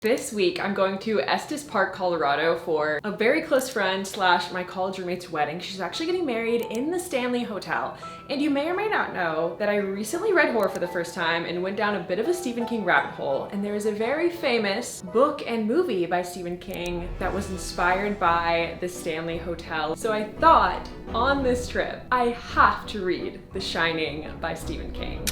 This week, I'm going to Estes Park, Colorado for a very close friend slash my college roommate's wedding. She's actually getting married in the Stanley Hotel. And you may or may not know that I recently read horror for the first time and went down a bit of a Stephen King rabbit hole. And there is a very famous book and movie by Stephen King that was inspired by the Stanley Hotel. So I thought on this trip, I have to read The Shining by Stephen King.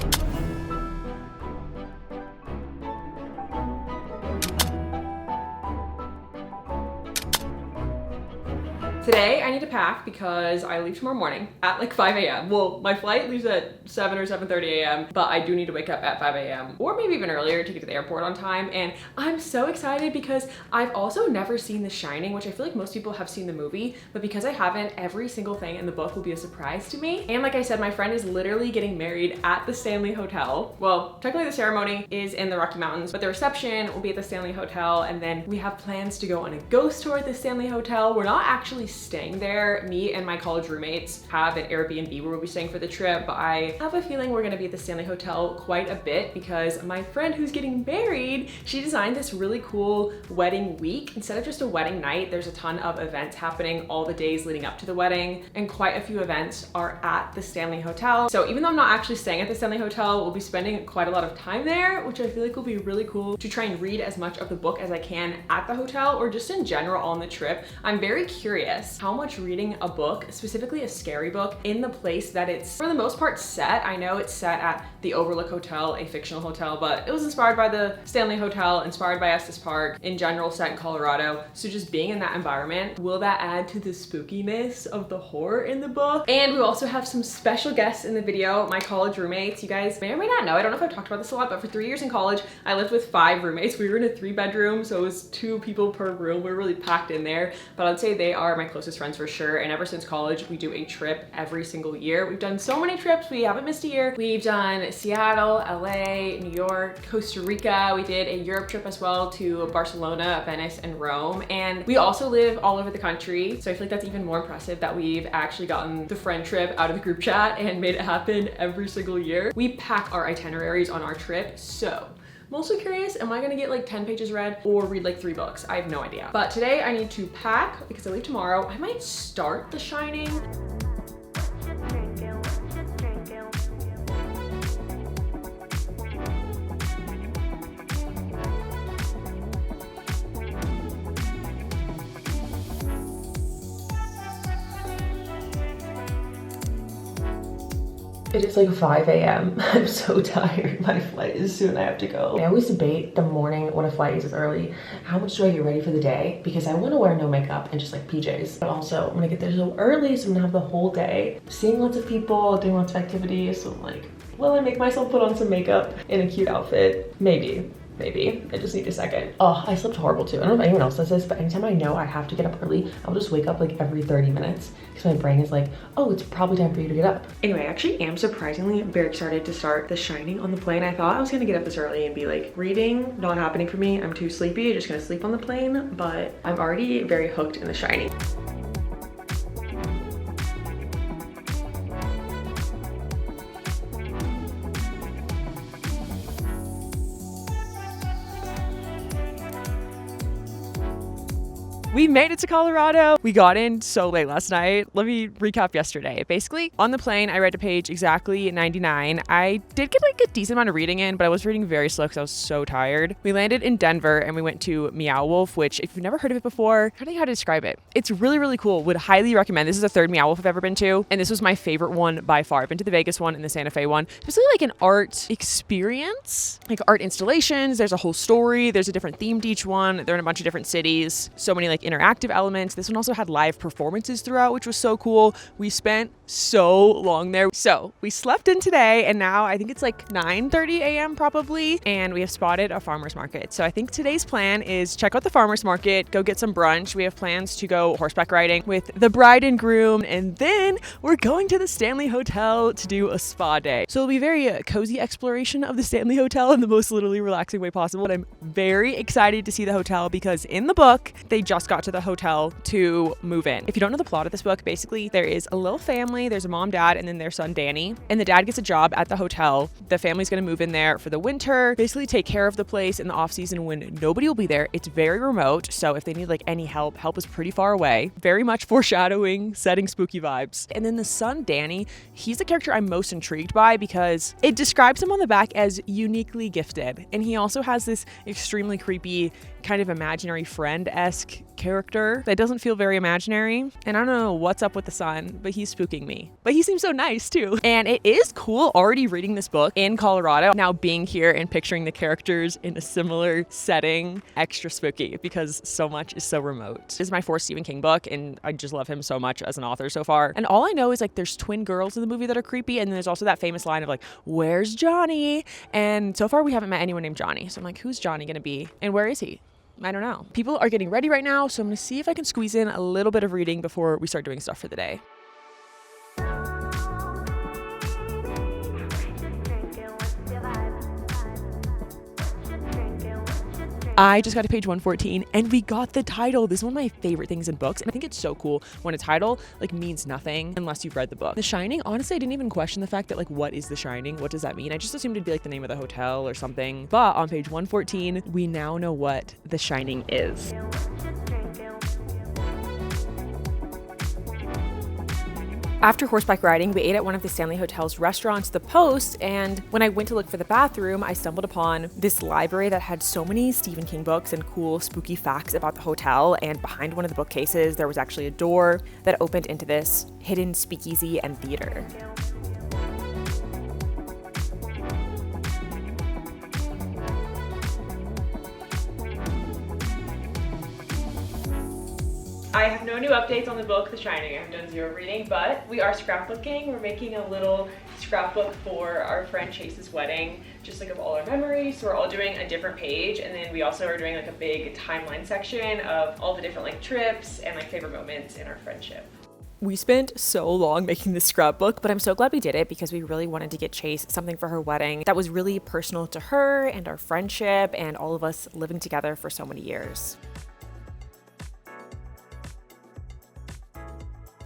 Today, I need to pack because I leave tomorrow morning at like 5 a.m. Well, my flight leaves at 7 or 7:30 a.m., but I do need to wake up at 5 a.m. or maybe even earlier to get to the airport on time. And I'm so excited because I've also never seen The Shining, which I feel like most people have seen the movie, but because I haven't, every single thing in the book will be a surprise to me. And like I said, my friend is literally getting married at the Stanley Hotel. Well, technically the ceremony is in the Rocky Mountains, but the reception will be at the Stanley Hotel. And then we have plans to go on a ghost tour at the Stanley Hotel. We're not actually staying there. Me and my college roommates have an Airbnb where we'll be staying for the trip, but I have a feeling we're gonna be at the Stanley Hotel quite a bit because my friend who's getting married, she designed this really cool wedding week. Instead of just a wedding night, there's a ton of events happening all the days leading up to the wedding, and quite a few events are at the Stanley Hotel. So even though I'm not actually staying at the Stanley Hotel, we'll be spending quite a lot of time there, which I feel like will be really cool to try and read as much of the book as I can at the hotel or just in general on the trip. I'm very curious how much reading a book, specifically a scary book, in the place that it's for the most part set. I know it's set at the Overlook Hotel, a fictional hotel, but it was inspired by the Stanley Hotel, inspired by Estes Park, in general set in Colorado. So just being in that environment, will that add to the spookiness of the horror in the book? And we also have some special guests in the video, my college roommates. You guys may or may not know, I don't know if I've talked about this a lot, but for 3 years in college, I lived with 5 roommates. We were in a 3-bedroom, so it was 2 people per room. We were really packed in there, but I'd say they are my closest friends for sure. And ever since college, we do a trip every single year. We've done so many trips, we haven't missed a year. We've done Seattle, LA, New York, Costa Rica. We did a Europe trip as well to Barcelona, Venice, and Rome. And we also live all over the country. So I feel like that's even more impressive that we've actually gotten the friend trip out of the group chat and made it happen every single year. We pack our itineraries on our trip, so I'm also curious, am I gonna get like 10 pages read or read like 3 books? I have no idea. But today I need to pack because I leave tomorrow. I might start The Shining. It is like 5 a.m. I'm so tired. My flight is soon. I have to go. I always debate the morning when a flight is early. How much do I get ready for the day? Because I want to wear no makeup and just like PJs. But also I'm gonna get there so early, so I'm gonna have the whole day seeing lots of people, doing lots of activities. So I'm like, will I make myself put on some makeup in a cute outfit? Maybe. I just need a second. Oh, I slept horrible too. I don't know if anyone else does this, but anytime I know I have to get up early, I'll just wake up like every 30 minutes because my brain is like, oh, it's probably time for you to get up. Anyway, I actually am surprisingly very excited to start The Shining on the plane. I thought I was gonna get up this early and be like, reading, not happening for me. I'm too sleepy, just gonna sleep on the plane, but I'm already very hooked in The Shining. We made it to Colorado. We got in so late last night. Let me recap yesterday. Basically, on the plane, I read to page exactly 99. I did get like a decent amount of reading in, but I was reading very slow because I was so tired. We landed in Denver and we went to Meow Wolf, which if you've never heard of it before, I don't know how to describe it. It's really, really cool. Would highly recommend. This is the 3rd Meow Wolf I've ever been to, and this was my favorite one by far. I've been to the Vegas one and the Santa Fe one. It's basically like an art experience, like art installations. There's a whole story. There's a different theme to each one. They're in a bunch of different cities. So many like interactive elements. This one also had live performances throughout, which was so cool. We spent so long there. So we slept in today and now I think it's like 9:30 a.m. probably, and we have spotted a farmer's market. So I think today's plan is check out the farmer's market, go get some brunch. We have plans to go horseback riding with the bride and groom, and then we're going to the Stanley Hotel to do a spa day. So it'll be very cozy exploration of the Stanley Hotel in the most literally relaxing way possible. And I'm very excited to see the hotel because in the book, they just got to the hotel to move in. If you don't know the plot of this book, basically there is a little family, there's a mom, dad, and then their son Danny, and the dad gets a job at the hotel. The family's gonna move in there for the winter, basically take care of the place in the off season when nobody will be there. It's very remote, so if they need like any help is pretty far away. Very much foreshadowing, setting spooky vibes. And then the son Danny, he's the character I'm most intrigued by because it describes him on the back as uniquely gifted, and he also has this extremely creepy kind of imaginary friend-esque character that doesn't feel very imaginary. And I don't know what's up with the son, but he's spooking me. But he seems so nice too. And it is cool already reading this book in Colorado, now being here and picturing the characters in a similar setting, extra spooky because so much is so remote. This is my fourth Stephen King book, and I just love him so much as an author so far. And all I know is like there's twin girls in the movie that are creepy, and then there's also that famous line of like, "Where's Johnny?" And so far we haven't met anyone named Johnny. So I'm like, who's Johnny gonna be? And where is he? I don't know. People are getting ready right now, so I'm gonna see if I can squeeze in a little bit of reading before we start doing stuff for the day. I just got to page 114 and we got the title. This is one of my favorite things in books, and I think it's so cool when a title like means nothing unless you've read the book. The Shining, honestly, I didn't even question the fact that like, what is The Shining? What does that mean? I just assumed it'd be like the name of the hotel or something. But on page 114, we now know what The Shining is. After horseback riding, we ate at one of the Stanley Hotel's restaurants, The Post, and when I went to look for the bathroom, I stumbled upon this library that had so many Stephen King books and cool spooky facts about the hotel, and behind one of the bookcases, there was actually a door that opened into this hidden speakeasy and theater. I have no new updates on the book, The Shining. I have done zero reading, but we are scrapbooking. We're making a little scrapbook for our friend Chase's wedding, just like of all our memories. So we're all doing a different page, and then we also are doing like a big timeline section of all the different like trips and like favorite moments in our friendship. We spent so long making this scrapbook, but I'm so glad we did it because we really wanted to get Chase something for her wedding that was really personal to her and our friendship and all of us living together for so many years.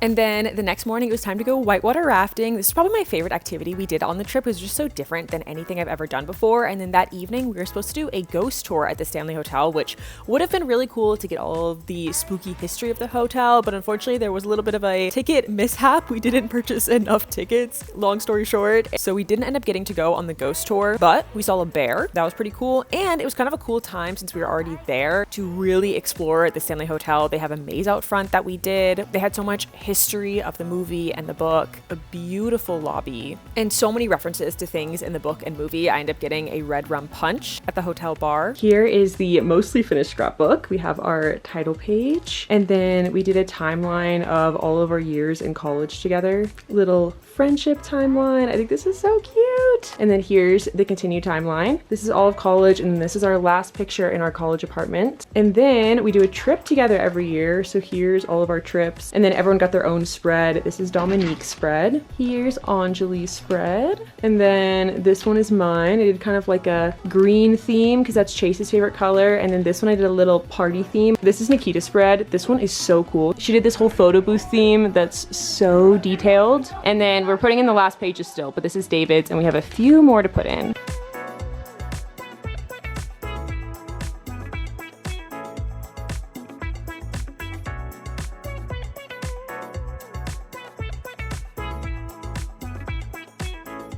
And then the next morning, it was time to go whitewater rafting. This is probably my favorite activity we did on the trip. It was just so different than anything I've ever done before. And then that evening, we were supposed to do a ghost tour at the Stanley Hotel, which would have been really cool to get all of the spooky history of the hotel. But unfortunately, there was a little bit of a ticket mishap. We didn't purchase enough tickets, long story short. So we didn't end up getting to go on the ghost tour, but we saw a bear. That was pretty cool. And it was kind of a cool time since we were already there to really explore the Stanley Hotel. They have a maze out front that we did. They had so much history of the movie and the book, a beautiful lobby, and so many references to things in the book and movie. I ended up getting a red rum punch at the hotel bar. Here is the mostly finished scrapbook. We have our title page, and then we did a timeline of all of our years in college together. Little friendship timeline. I think this is so cute. And then here's the continued timeline. This is all of college, and this is our last picture in our college apartment. And then we do a trip together every year. So here's all of our trips, and then everyone got their own spread. This is Dominique's spread. Here's Anjali's spread. And then this one is mine. I did kind of like a green theme because that's Chase's favorite color. And then this one I did a little party theme. This is Nikita's spread. This one is so cool. She did this whole photo booth theme that's so detailed. And then we're putting in the last pages still, but this is David's, and we have a few more to put in.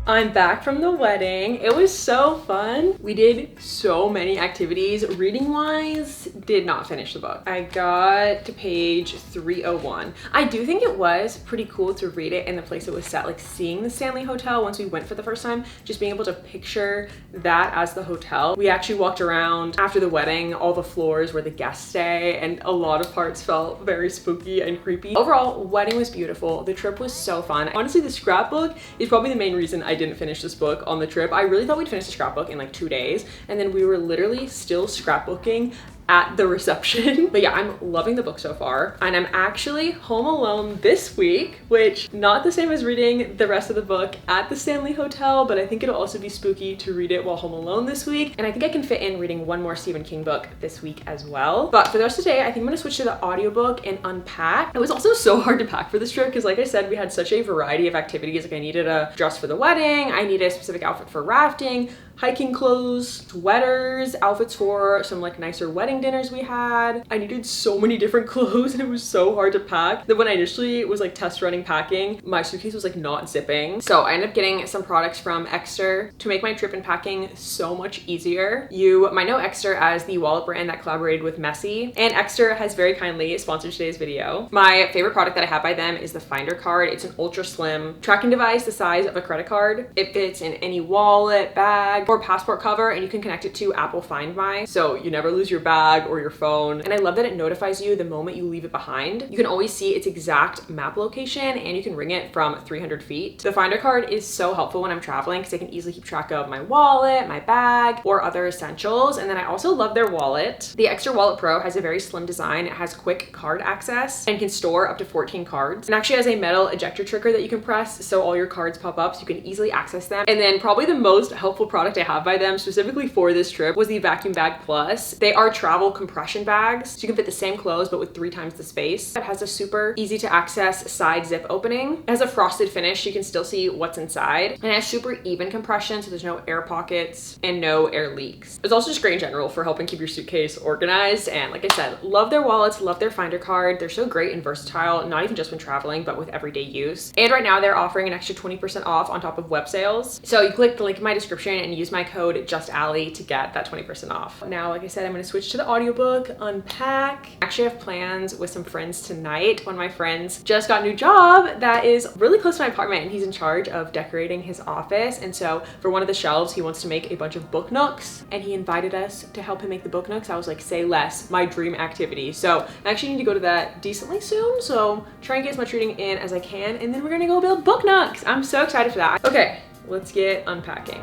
I'm back from the wedding. It was so fun. We did so many activities. Reading wise, did not finish the book. I got to page 301. I do think it was pretty cool to read it in the place it was set, like seeing the Stanley Hotel once we went for the first time, just being able to picture that as the hotel. We actually walked around after the wedding, all the floors where the guests stay, and a lot of parts felt very spooky and creepy. Overall, wedding was beautiful. The trip was so fun. Honestly, the scrapbook is probably the main reason I didn't finish this book on the trip. I really thought we'd finish the scrapbook in like 2 days, and then we were literally still scrapbooking at the reception. But yeah, I'm loving the book so far. And I'm actually home alone this week, which not the same as reading the rest of the book at the Stanley Hotel, but I think it'll also be spooky to read it while home alone this week. And I think I can fit in reading one more Stephen King book this week as well. But for the rest of the day, I think I'm gonna switch to the audiobook and unpack. It was also so hard to pack for this trip because like I said, we had such a variety of activities. Like I needed a dress for the wedding, I needed a specific outfit for rafting, hiking clothes, sweaters, outfits for some like nicer wedding dinners we had. I needed so many different clothes and it was so hard to pack that when I initially was like test running packing, my suitcase was like not zipping. So I ended up getting some products from Exter to make my trip and packing so much easier. You might know Exter as the wallet brand that collaborated with Messy, and Exter has very kindly sponsored today's video. My favorite product that I have by them is the Finder card. It's an ultra slim tracking device the size of a credit card. It fits in any wallet, bag, or passport cover, and you can connect it to Apple Find My, so you never lose your bag or your phone. And I love that it notifies you the moment you leave it behind. You can always see its exact map location, and you can ring it from 300 feet. The Finder card is so helpful when I'm traveling because I can easily keep track of my wallet, my bag, or other essentials. And then I also love their wallet. The Extra Wallet Pro has a very slim design. It has quick card access and can store up to 14 cards. And actually has a metal ejector trigger that you can press so all your cards pop up so you can easily access them. And then probably the most helpful product I have by them specifically for this trip was the Vacuum Bag Plus. They are travel compression bags, so you can fit the same clothes but with 3 times the space. It has a super easy to access side zip opening. It has a frosted finish, you can still see what's inside. And it has super even compression, so there's no air pockets and no air leaks. It's also just great in general for helping keep your suitcase organized. And like I said, love their wallets, love their Finder card. They're so great and versatile, not even just when traveling, but with everyday use. And right now they're offering an extra 20% off on top of web sales. So you click the link in my description and use my code JustAli to get that 20% off. Now, like I said, I'm gonna switch to the audiobook, unpack. Actually, I have plans with some friends tonight. One of my friends just got a new job that is really close to my apartment, and he's in charge of decorating his office. And so for one of the shelves, he wants to make a bunch of book nooks, and he invited us to help him make the book nooks. I was like, say less, my dream activity. So I actually need to go to that decently soon. So try and get as much reading in as I can, and then we're gonna go build book nooks. I'm so excited for that. Okay, let's get unpacking.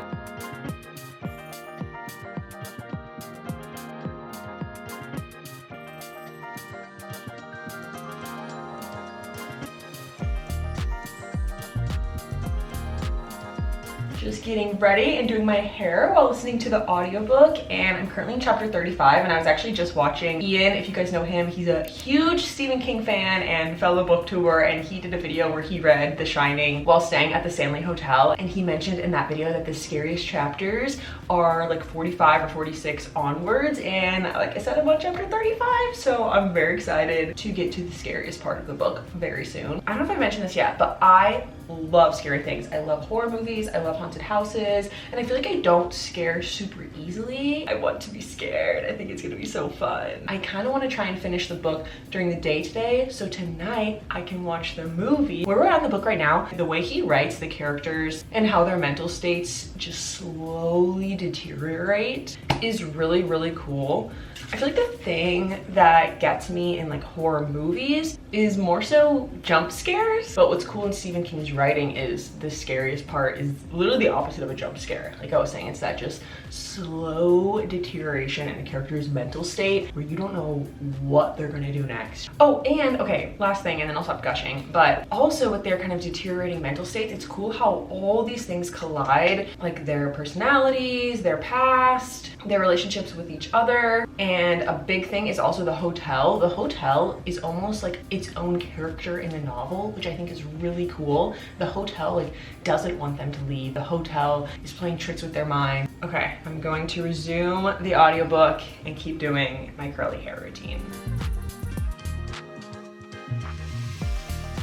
Just getting ready and doing my hair while listening to the audiobook, and I'm currently in chapter 35, and I was actually just watching Ian. If you guys know him, he's a huge Stephen King fan and fellow booktuber, and he did a video where he read The Shining while staying at the Stanley Hotel, and he mentioned in that video that the scariest chapters are like 45 or 46 onwards, and like I said, I'm on chapter 35, so I'm very excited to get to the scariest part of the book very soon. I don't know if I mentioned this yet, but I love scary things. I love horror movies, I love haunted houses, and I feel like I don't scare super easily. I want to be scared. I think it's gonna be so fun. I kind of want to try and finish the book during the day today, so tonight I can watch the movie. Where we're at in the book right now, the way he writes the characters and how their mental states just slowly deteriorate is really, really cool. I feel like the thing that gets me in like horror movies is more so jump scares. But what's cool in Stephen King's writing is the scariest part is literally the opposite of a jump scare. Like I was saying, it's that just slow deterioration in the character's mental state where you don't know what they're gonna do next. Oh, and okay, last thing, and then I'll stop gushing. But also with their kind of deteriorating mental states, it's cool how all these things collide, like their personalities, their past, their relationships with each other. And a big thing is also the hotel. The hotel is almost like its own character in the novel, which I think is really cool. The hotel like doesn't want them to leave. The hotel is playing tricks with their mind. Okay, I'm going to resume the audiobook and keep doing my curly hair routine.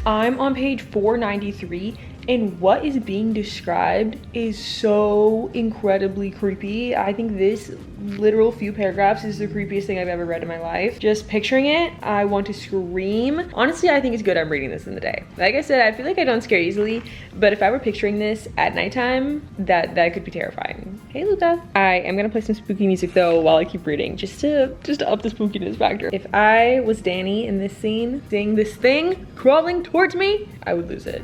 I'm on page 493, and what is being described is so incredibly creepy. I think this literal few paragraphs is the creepiest thing I've ever read in my life. Just picturing it, I want to scream. Honestly, I think it's good I'm reading this in the day. Like I said, I feel like I don't scare easily, but if I were picturing this at nighttime, that could be terrifying. Hey, Luca. I am gonna play some spooky music though while I keep reading, just to up the spookiness factor. If I was Danny in this scene, seeing this thing crawling towards me, I would lose it.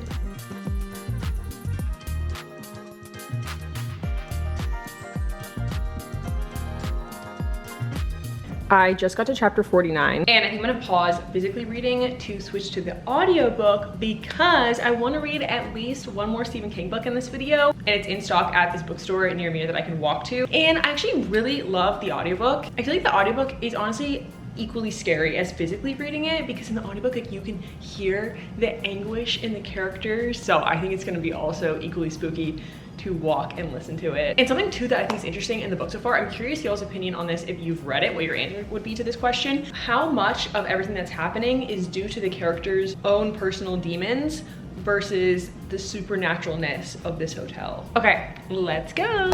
I just got to chapter 49 and I think I'm gonna pause physically reading to switch to the audiobook because I want to read at least one more Stephen King book in this video, and it's in stock at this bookstore near me that I can walk to. And I actually really love the audiobook. I feel like the audiobook is honestly equally scary as physically reading it, because in the audiobook, like, you can hear the anguish in the characters. So I think it's gonna be also equally spooky to walk and listen to it. And something too that I think is interesting in the book so far, I'm curious y'all's opinion on this if you've read it, what your answer would be to this question. How much of everything that's happening is due to the characters' own personal demons versus the supernaturalness of this hotel? Okay, let's go.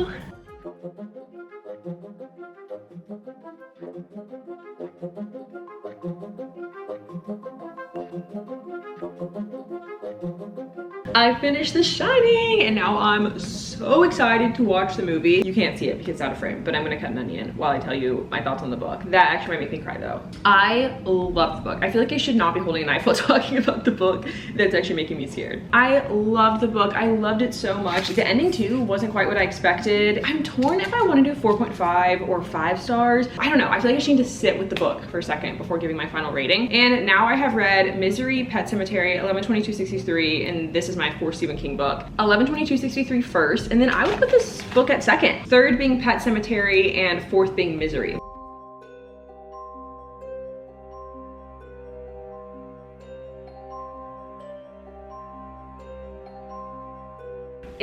I finished The Shining and now I'm so excited to watch the movie. You can't see it because it's out of frame, but I'm gonna cut an onion while I tell you my thoughts on the book. That actually might make me cry though. I love the book. I feel like I should not be holding a knife while talking about the book. That's actually making me scared. I loved the book. I loved it so much. The ending too wasn't quite what I expected. I'm torn if I want to do 4.5 or 5 stars. I don't know. I feel like I should need to sit with the book for a second before giving my final rating. And now I have read Misery, Pet Sematary, 11/22/63, and this is my 4th Stephen King book. 11/22/63 first, and then I would put this book at second. 3rd being Pet Sematary, and 4th being Misery.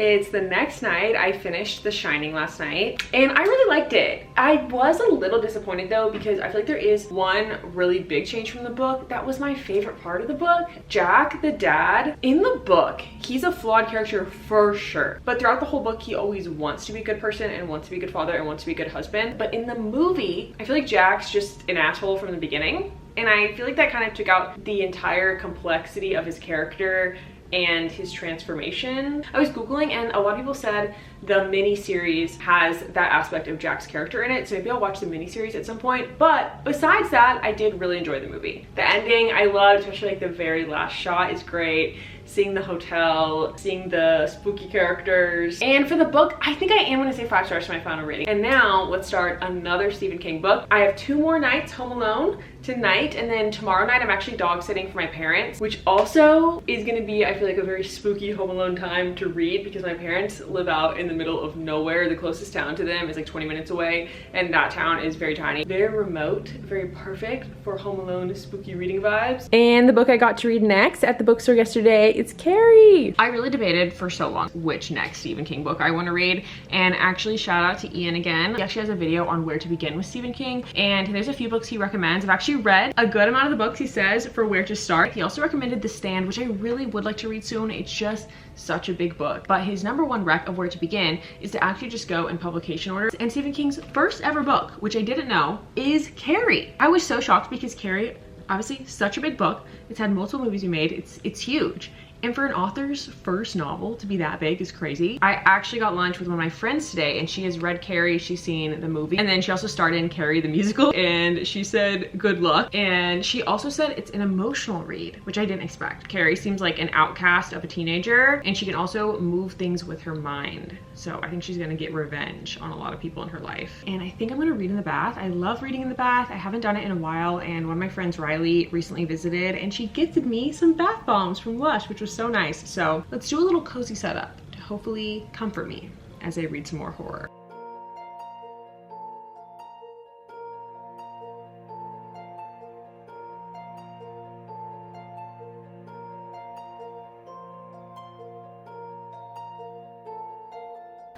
It's the next night. I finished The Shining last night and I really liked it. I was a little disappointed though, because I feel like there is one really big change from the book that was my favorite part of the book. Jack, the dad, in the book, he's a flawed character for sure, but throughout the whole book he always wants to be a good person and wants to be a good father and wants to be a good husband. But in the movie, I feel like Jack's just an asshole from the beginning, and I feel like that kind of took out the entire complexity of his character and his transformation. I was Googling and a lot of people said the mini-series has that aspect of Jack's character in it, so maybe I'll watch the mini-series at some point. But besides that, I did really enjoy the movie. The ending I loved, especially like the very last shot is great. Seeing the hotel, seeing the spooky characters. And for the book, I think I am gonna say 5 stars for my final rating. And now let's start another Stephen King book. I have 2 more nights home alone tonight, and then tomorrow night I'm actually dog sitting for my parents, which also is gonna be, I feel like, a very spooky home alone time to read, because my parents live out in the middle of nowhere. The closest town to them is like 20 minutes away, and that town is very tiny. Very remote, very perfect for home alone spooky reading vibes. And the book I got to read next at the bookstore yesterday, it's Carrie. I really debated for so long which next Stephen King book I want to read, and actually shout out to Ian again. He actually has a video on where to begin with Stephen King, and there's a few books he recommends. I've actually read a good amount of the books he says for where to start. He also recommended The Stand, which I really would like to read soon. It's just such a big book. But his #1 rec of where to begin is to actually just go in publication order. And Stephen King's first ever book, which I didn't know, is Carrie. I was so shocked because Carrie, obviously such a big book. It's had multiple movies made. It's huge. And for an author's first novel to be that big is crazy. I actually got lunch with one of my friends today and she has read Carrie, she's seen the movie, and then she also starred in Carrie the musical, and she said good luck. And she also said it's an emotional read, which I didn't expect. Carrie seems like an outcast of a teenager, and she can also move things with her mind. So I think she's gonna get revenge on a lot of people in her life. And I think I'm gonna read in the bath. I love reading in the bath. I haven't done it in a while, and one of my friends, Riley, recently visited and she gifted me some bath bombs from Lush, which was so nice. So let's do a little cozy setup to hopefully comfort me as I read some more horror.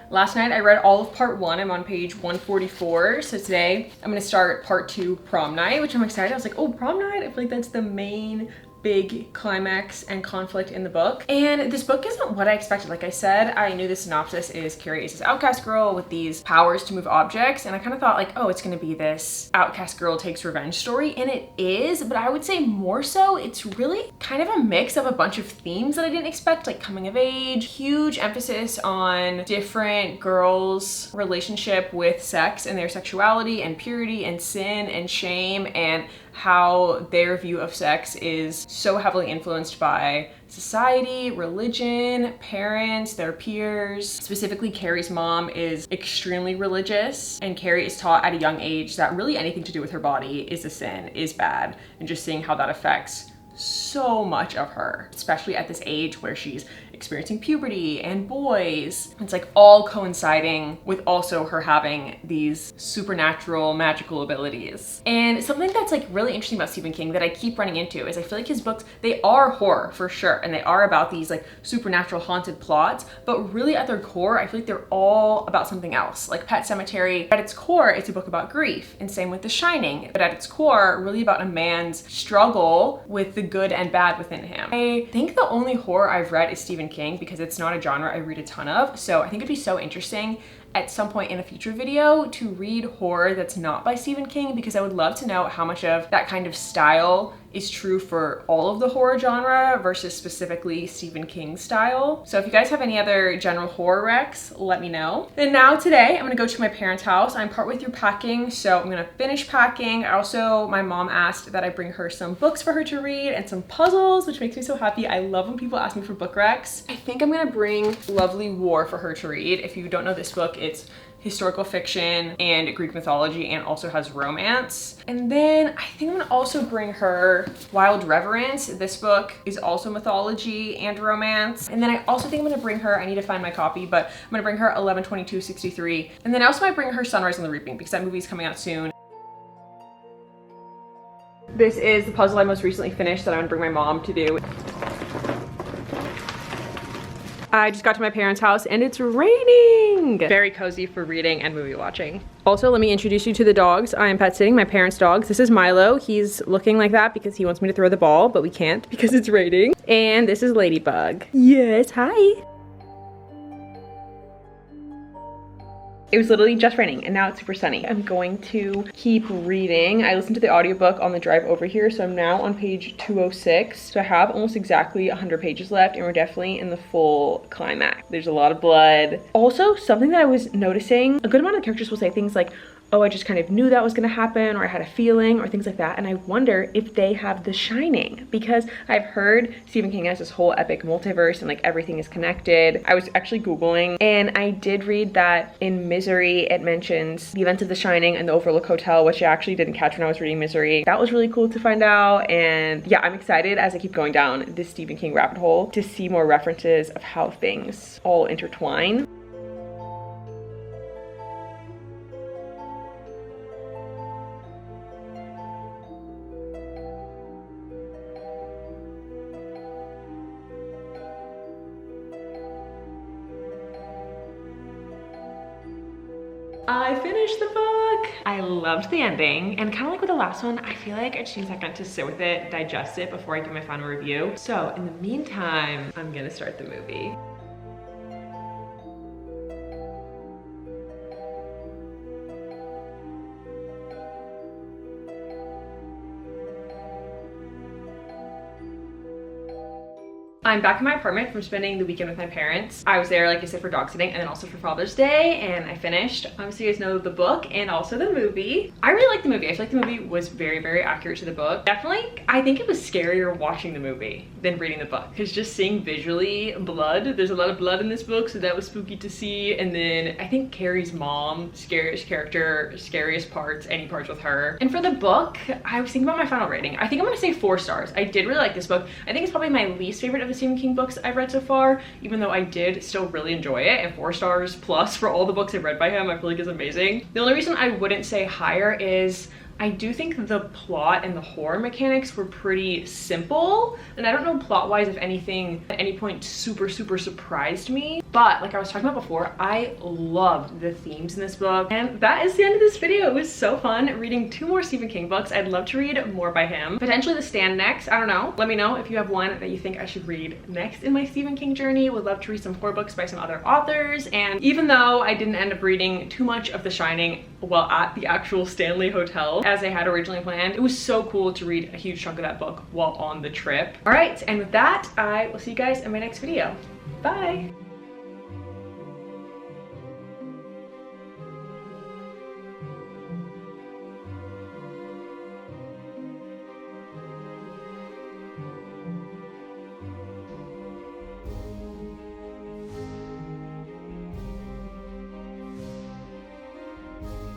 Last night I read all of part 1. I'm on page 144. So today I'm gonna start part 2, prom night, which I'm excited. I was like, oh, prom night? I feel like that's the main big climax and conflict in the book. And this book isn't what I expected. Like I said, I knew the synopsis is Carrie is this outcast girl with these powers to move objects, and I kind of thought like, oh, it's gonna be this outcast girl takes revenge story, and it is, but I would say more so it's really kind of a mix of a bunch of themes that I didn't expect, like coming of age, huge emphasis on different girls' relationship with sex and their sexuality and purity and sin and shame, and how their view of sex is so heavily influenced by society, religion, parents, their peers. Specifically, Carrie's mom is extremely religious, and Carrie is taught at a young age that really anything to do with her body is a sin, is bad, and just seeing how that affects so much of her, especially at this age where she's experiencing puberty and boys. It's like all coinciding with also her having these supernatural magical abilities. And something that's like really interesting about Stephen King that I keep running into is I feel like his books, they are horror for sure, and they are about these like supernatural haunted plots, but really at their core I feel like they're all about something else. Like Pet Sematary, at its core it's a book about grief, and same with The Shining, but at its core really about a man's struggle with the good and bad within him. I think the only horror I've read is Stephen King because it's not a genre I read a ton of, so I think it'd be so interesting at some point in a future video to read horror that's not by Stephen King, because I would love to know how much of that kind of style is true for all of the horror genre versus specifically Stephen King style. So if you guys have any other general horror recs, let me know. And now today I'm gonna go to my parents' house. I'm partway through packing, so I'm gonna finish packing. My mom asked that I bring her some books for her to read and some puzzles, which makes me so happy. I love when people ask me for book recs. I think I'm gonna bring Lovely War for her to read. If you don't know this book, it's historical fiction and Greek mythology, and also has romance. And then I think I'm gonna also bring her Wild Reverence. This book is also mythology and romance. And then I also think I'm gonna bring her, I need to find my copy, but I'm gonna bring her 11/22/63. And then I also might bring her Sunrise on the Reaping because that movie's coming out soon. This is the puzzle I most recently finished that I'm gonna bring my mom to do. I just got to my parents' house and it's raining. Very cozy for reading and movie watching. Also, let me introduce you to the dogs. I am pet sitting my parents' dogs. This is Milo. He's looking like that because he wants me to throw the ball, but we can't because it's raining. And this is Ladybug. Yes, hi. It was literally just raining and now it's super sunny. I'm going to keep reading. I listened to the audiobook on the drive over here, so I'm now on page 206. So I have almost exactly 100 pages left and we're definitely in the full climax. There's a lot of blood. Also, something that I was noticing, a good amount of characters will say things like, oh, I just kind of knew that was gonna happen, or I had a feeling, or things like that. And I wonder if they have The Shining, because I've heard Stephen King has this whole epic multiverse and like everything is connected. I was actually Googling and I did read that in Misery, it mentions the events of The Shining and the Overlook Hotel, which I actually didn't catch when I was reading Misery. That was really cool to find out. And yeah, I'm excited as I keep going down this Stephen King rabbit hole to see more references of how things all intertwine. I finished the book. I loved the ending, and kind of like with the last one, I feel like I just need a second to sit with it, digest it before I give my final review. So in the meantime, I'm gonna start the movie. I'm back in my apartment from spending the weekend with my parents. I was there, like I said, for dog sitting and then also for Father's Day, and I finished. Obviously, you guys know the book and also the movie. I really liked the movie. I feel like the movie was very, very accurate to the book. Definitely, I think it was scarier watching the movie than reading the book, because just seeing visually blood, there's a lot of blood in this book, so that was spooky to see. And then I think Carrie's mom, scariest character, scariest parts, any parts with her. And for the book, I was thinking about my final rating. I think I'm gonna say 4 stars. I did really like this book. I think it's probably my least favorite of the Stephen King books I've read so far, even though I did still really enjoy it, and 4 stars plus for all the books I've read by him I feel like is amazing. The only reason I wouldn't say higher is I do think the plot and the horror mechanics were pretty simple, and I don't know plot-wise if anything at any point super surprised me, but like I was talking about before, I loved the themes in this book. And that is the end of this video. It was so fun reading 2 more Stephen King books. I'd love to read more by him, potentially The Stand next. I don't know, let me know if you have one that you think I should read next in my Stephen King journey. Would love to read some horror books by some other authors. And even though I didn't end up reading too much of The Shining while at the actual Stanley Hotel as I had originally planned, it was so cool to read a huge chunk of that book while on the trip. All right, and with that, I will see you guys in my next video. Bye.